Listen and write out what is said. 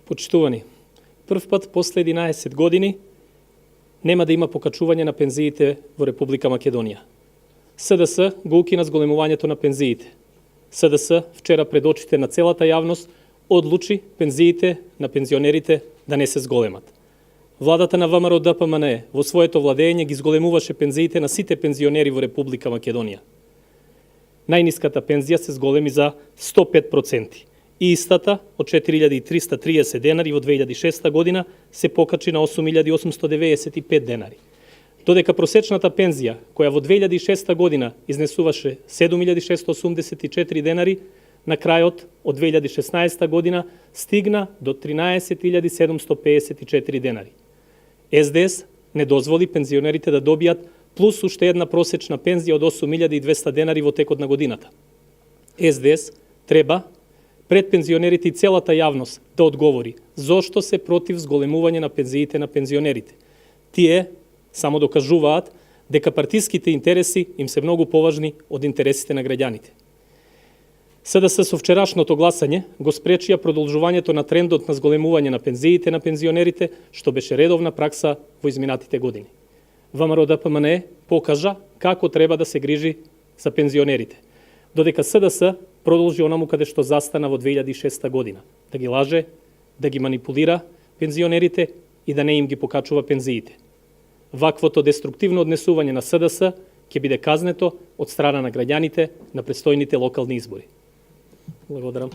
Почитувани, прв пат после 11 години нема да има покачување на пензиите во Република Македонија. СДС го укина зголемувањето на пензиите. СДС вчера пред очите на целата јавност одлучи пензиите на пензионерите да не се зголемат. Владата на ВМРО ДПМН во своето владење ги зголемуваше пензиите на сите пензионери во Република Македонија. Најниската пензија се зголеми за 105%. И истата од 4330 денари во 2006 година се покачи на 8895 денари. Додека просечната пензија, која во 2006 година изнесуваше 7684 денари, на крајот од 2016 година стигна до 13754 денари. СДС не дозволи пензионерите да добијат плюс уште една просечна пензија од 8200 денари во текот на годината. СДС треба пред пензионерите и целата јавност да одговори зошто се против зголемување на пензиите на пензионерите. Тие само докажуваат дека партиските интереси им се многу поважни од интересите на граѓаните. СДС со вчерашното гласање го спречија продолжувањето на трендот на зголемување на пензиите на пензионерите, што беше редовна пракса во изминатите години. ВМРО ДПМН покажа како треба да се грижи за пензионерите, додека СДС продолжи онаму каде што застана во 2006 година, да ги лаже, да ги манипулира пензионерите и да не им ги покачува пензиите. Ваквото деструктивно однесување на СДС ќе биде казнето од страна на граѓаните на престојните локални избори. Благодарам.